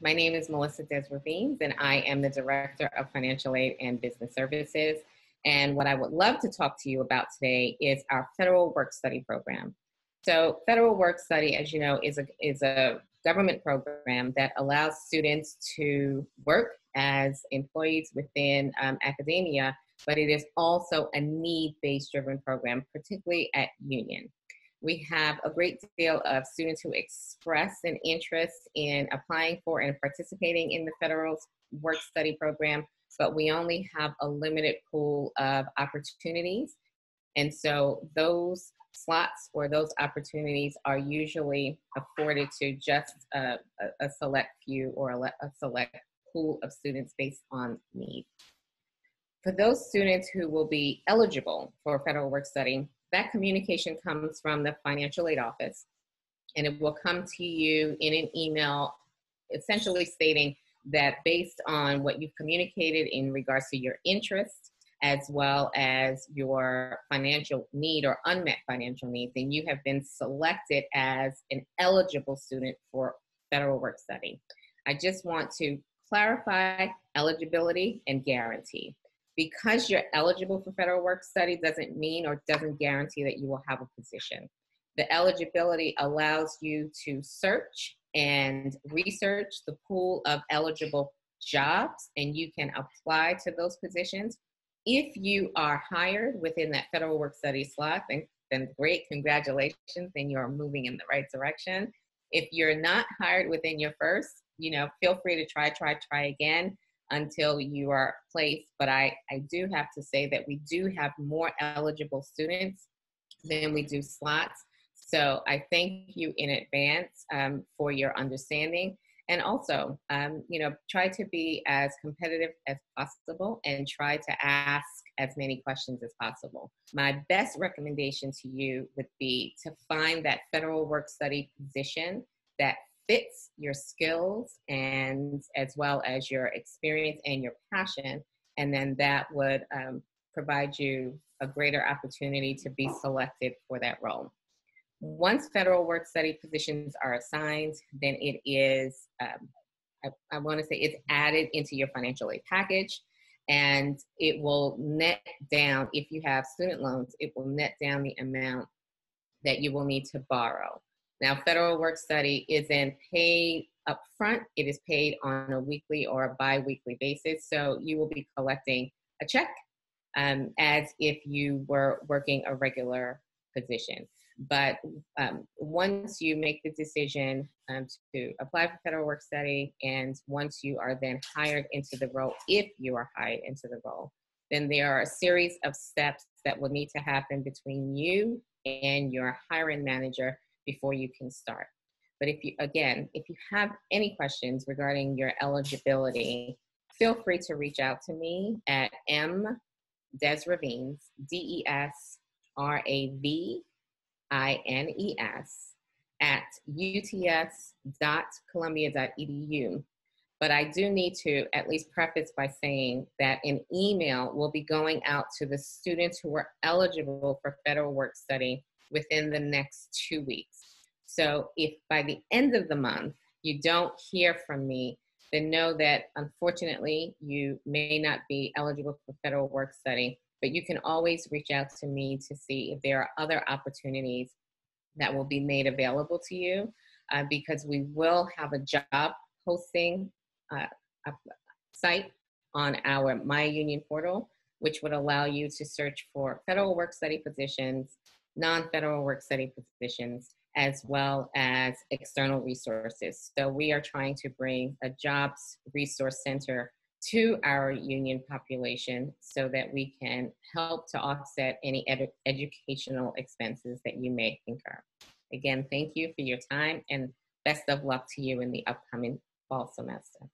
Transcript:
My name is Melissa Desravines, and I am the Director of Financial Aid and Business Services. And what I would love to talk to you about today is our Federal Work Study program. So, Federal Work Study, as you know, is a government program that allows students to work as employees within academia, but it is also a need-based driven program, particularly at Union. We have a great deal of students who express an interest in applying for and participating in the Federal Work Study program, but we only have a limited pool of opportunities. And so those slots or those opportunities are usually afforded to just a select few or a select pool of students based on need. For those students who will be eligible for federal work study, that communication comes from the financial aid office, and it will come to you in an email essentially stating that based on what you've communicated in regards to your interests as well as your financial need or unmet financial needs, then you have been selected as an eligible student for federal work study. I just want to clarify eligibility and guarantee. Because you're eligible for federal work study doesn't mean or doesn't guarantee that you will have a position. The eligibility allows you to search and research the pool of eligible jobs, and you can apply to those positions. If you are hired within that federal work study slot, then great, congratulations, then you're moving in the right direction. If you're not hired within your first, feel free to try again until you are placed. But I do have to say that we do have more eligible students than we do slots. So I thank you in advance for your understanding. And also, try to be as competitive as possible and try to ask as many questions as possible. My best recommendation to you would be to find that federal work study position that fits your skills and as well as your experience and your passion. And then that would provide you a greater opportunity to be selected for that role. Once federal work study positions are assigned, then it is, I want to say it's added into your financial aid package, and it will net down, if you have student loans, it will net down the amount that you will need to borrow. Now, federal work study isn't paid upfront. It is paid on a weekly or a bi-weekly basis. So you will be collecting a check as if you were working a regular position. But once you make the decision to apply for federal work study, and once you are then hired into the role, if you are hired into the role, then there are a series of steps that will need to happen between you and your hiring manager before you can start. But if you have any questions regarding your eligibility, feel free to reach out to me at mdesravines, DESRAVINES, at uts.columbia.edu. But I do need to at least preface by saying that an email will be going out to the students who are eligible for federal work study within the next 2 weeks. So if by the end of the month you don't hear from me, then know that unfortunately you may not be eligible for federal work study, but you can always reach out to me to see if there are other opportunities that will be made available to you because we will have a job posting site on our My Union portal, which would allow you to search for federal work study positions, non-federal work study positions, as well as external resources. So we are trying to bring a jobs resource center to our union population so that we can help to offset any educational expenses that you may incur. Again, thank you for your time and best of luck to you in the upcoming fall semester.